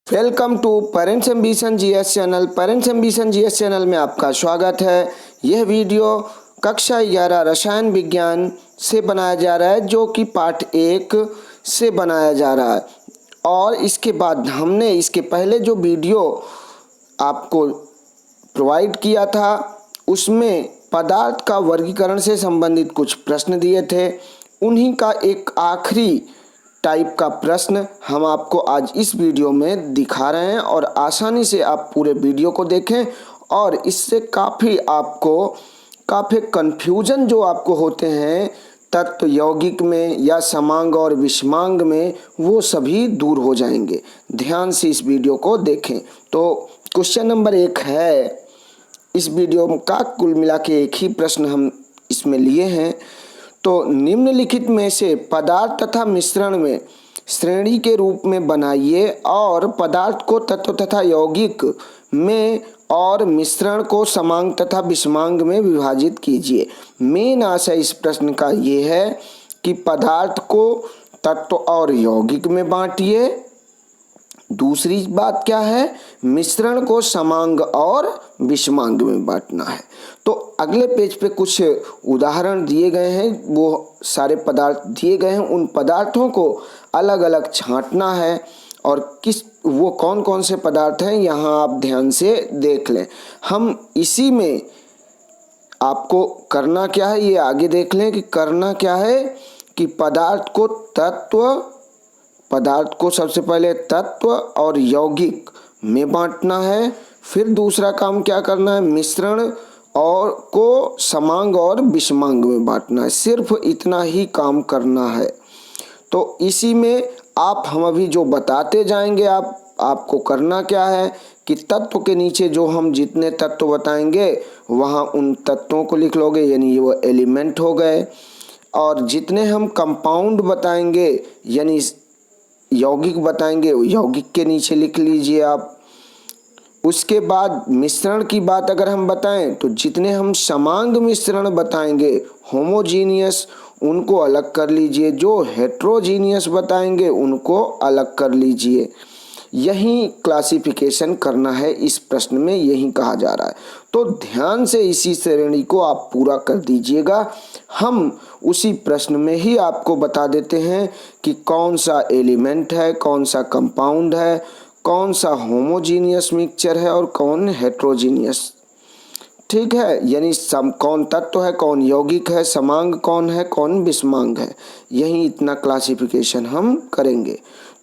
Welcome to parents ambition GS channel. Parents ambition GS channel में आपका स्वागत है। यह वीडियो कक्षा 11 रसायन विज्ञान से बनाया जा रहा है, जो कि पार्ट 1 से बनाया जा रहा है। और इसके बाद हमने इसके पहले जो वीडियो आपको प्रोवाइड किया था उसमें पदार्थ का वर्गीकरण से संबंधित कुछ प्रश्न दिए थे। उन्हीं का एक आखिरी टाइप का प्रश्न हम आपको आज इस वीडियो में दिखा रहे हैं और आसानी से आप पूरे वीडियो को देखें और इससे काफ़ी कन्फ्यूजन जो आपको होते हैं तत्व यौगिक में या समांग और विषमांग में, वो सभी दूर हो जाएंगे। ध्यान से इस वीडियो को देखें। तो क्वेश्चन नंबर 1 है इस वीडियो का। कुल मिला के एक ही प्रश्न हम इसमें लिए हैं। तो निम्नलिखित में से पदार्थ तथा मिश्रण में श्रेणी के रूप में बनाइए और पदार्थ को तत्व तथा यौगिक में और मिश्रण को समांग तथा विषमांग में विभाजित कीजिए। मेन आशय इस प्रश्न का ये है कि पदार्थ को तत्व और यौगिक में बांटिए। दूसरी बात क्या है, मिश्रण को समांग और विषमांग में बांटना है। तो अगले पेज पे कुछ उदाहरण दिए गए हैं, वो सारे पदार्थ दिए गए हैं। उन पदार्थों को अलग अलग छांटना है और वो कौन कौन से पदार्थ हैं यहाँ आप ध्यान से देख लें। हम इसी में आपको करना क्या है ये आगे देख लें कि करना क्या है कि पदार्थ को सबसे पहले तत्व और यौगिक में बांटना है। फिर दूसरा काम क्या करना है, मिश्रण और को समांग और विषमांग में बांटना है। सिर्फ इतना ही काम करना है। तो इसी में हम अभी जो बताते जाएंगे आपको करना क्या है कि तत्व के नीचे जो हम जितने तत्व बताएंगे वहाँ उन तत्वों को लिख लोगे, यानी वो एलिमेंट हो गए। और जितने हम कंपाउंड बताएंगे यानी यौगिक बताएंगे, यौगिक के नीचे लिख लीजिए आप। उसके बाद मिश्रण की बात अगर हम बताएं तो जितने हम समांग मिश्रण बताएंगे होमोजीनियस, उनको अलग कर लीजिए। जो हेट्रोजीनियस बताएंगे उनको अलग कर लीजिए। यही क्लासिफिकेशन करना है इस प्रश्न में, यही कहा जा रहा है। तो ध्यान से इसी श्रेणी को आप पूरा कर दीजिएगा। हम उसी प्रश्न में ही आपको बता देते हैं कि कौन सा एलिमेंट है, कौन सा कंपाउंड है, कौन सा होमोजीनियस मिक्सचर है और कौन हेट्रोजीनियस। ठीक है, यानी कौन तत्व है, कौन यौगिक है, समांग कौन है, कौन विषमांग है। यही इतना क्लासिफिकेशन हम करेंगे।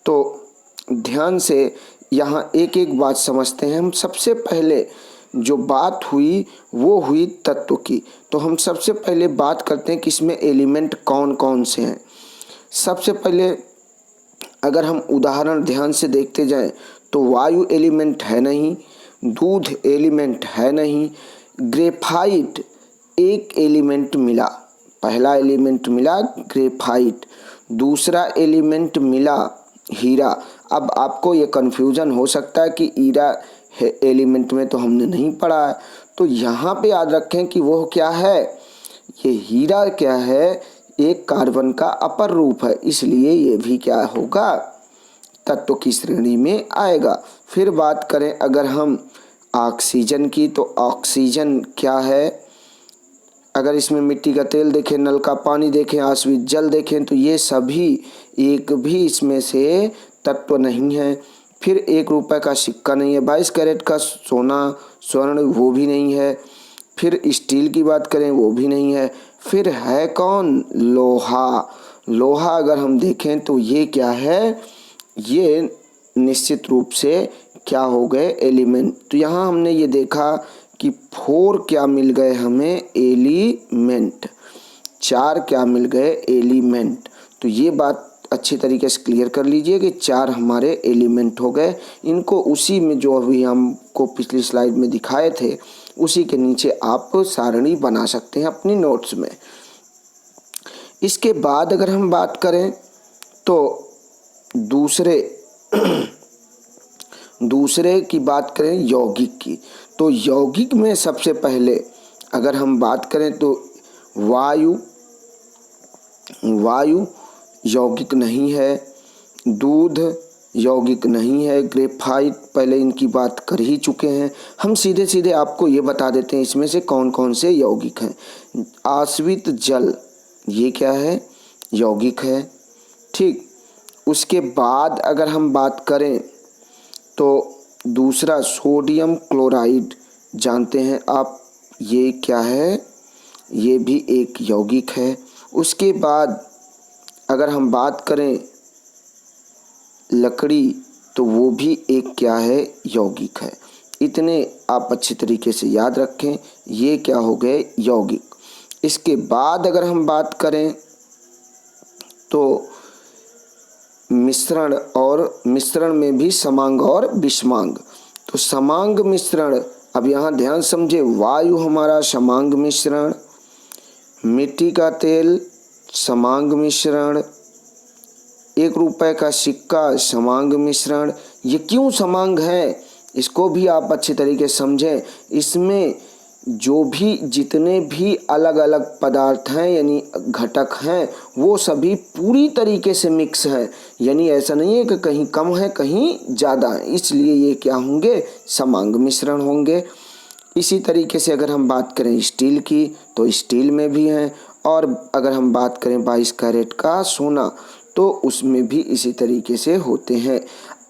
तो ध्यान से यहाँ एक एक बात समझते हैं हम। सबसे पहले जो बात हुई वो हुई तत्व की। तो हम सबसे पहले बात करते हैं कि इसमें एलिमेंट कौन कौन से हैं। सबसे पहले अगर हम उदाहरण ध्यान से देखते जाएं तो वायु एलिमेंट है नहीं, दूध एलिमेंट है नहीं, ग्रेफाइट एक एलिमेंट मिला। पहला एलिमेंट मिला ग्रेफाइट, दूसरा एलिमेंट मिला हीरा। अब आपको ये कन्फ्यूजन हो सकता है कि हीरा एलिमेंट में तो हमने नहीं पढ़ा है। तो यहाँ पे याद रखें कि वो क्या है, ये हीरा क्या है, एक कार्बन का अपर रूप है, इसलिए ये भी क्या होगा, तत्व की श्रेणी में आएगा। फिर बात करें अगर हम ऑक्सीजन की, तो ऑक्सीजन क्या है, अगर इसमें मिट्टी का तेल देखें, नल का पानी देखें, आश्वित जल देखें, तो ये सभी एक भी इसमें से तत्व नहीं है। फिर 1 रुपये का सिक्का नहीं है, 22 कैरेट का सोना स्वर्ण वो भी नहीं है। फिर स्टील की बात करें वो भी नहीं है। फिर है कौन, लोहा। लोहा अगर हम देखें तो ये क्या है, ये निश्चित रूप से क्या हो गए, एलिमेंट। तो यहाँ हमने ये देखा कि 4 क्या मिल गए हमें, एलिमेंट। 4 क्या मिल गए, एलिमेंट। तो ये बात अच्छी तरीके से क्लियर कर लीजिए कि 4 हमारे एलिमेंट हो गए। इनको उसी में जो अभी हमको पिछली स्लाइड में दिखाए थे उसी के नीचे आप सारणी बना सकते हैं अपनी नोट्स में। इसके बाद अगर हम बात करें तो दूसरे की बात करें यौगिक की, तो यौगिक में सबसे पहले अगर हम बात करें तो वायु यौगिक नहीं है, दूध यौगिक नहीं है। ग्रेफाइट पहले इनकी बात कर ही चुके हैं। हम सीधे सीधे आपको ये बता देते हैं इसमें से कौन कौन से यौगिक हैं। आश्रित जल, ये क्या है? यौगिक है। ठीक, उसके बाद अगर हम बात करें तो दूसरा सोडियम क्लोराइड, जानते हैं आप ये क्या है? ये भी एक यौगिक है। उसके बाद अगर हम बात करें लकड़ी, तो वो भी एक क्या है? यौगिक है। इतने आप अच्छी तरीके से याद रखें, ये क्या हो गए? यौगिक। इसके बाद अगर हम बात करें तो मिश्रण, और मिश्रण में भी समांग और विषमांग। तो समांग मिश्रण, अब यहाँ ध्यान समझे, वायु हमारा समांग मिश्रण, मिट्टी का तेल समांग मिश्रण, 1 रुपए का सिक्का समांग मिश्रण। ये क्यों समांग है, इसको भी आप अच्छे तरीके से समझें। इसमें जो भी जितने भी अलग अलग पदार्थ हैं यानी घटक हैं, वो सभी पूरी तरीके से मिक्स हैं। यानी ऐसा नहीं है कि कहीं कम है कहीं ज़्यादा है, इसलिए ये क्या होंगे? समांग मिश्रण होंगे। इसी तरीके से अगर हम बात करें स्टील की, तो स्टील में भी हैं। और अगर हम बात करें 22 कैरेट का सोना, तो उसमें भी इसी तरीके से होते हैं।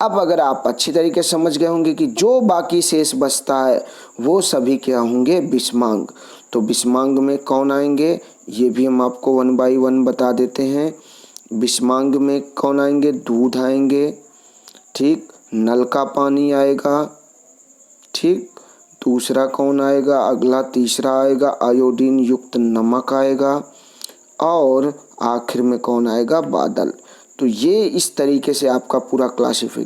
अब अगर आप अच्छी तरीके से समझ गए होंगे कि जो बाकी शेष बचता है वो सभी क्या होंगे? विषमांग। तो विषमांग में कौन आएंगे, ये भी हम आपको 1 बाई 1 बता देते हैं। विषमांग में कौन आएंगे? दूध आएंगे, ठीक, नल का पानी आएगा, ठीक, दूसरा कौन आएगा? अगला तीसरा आएगा आयोडीन युक्त नमक आएगा, और आखिर में कौन आएगा? बादल। तो ये इस तरीके से आपका पूरा क्लासिफिकेशन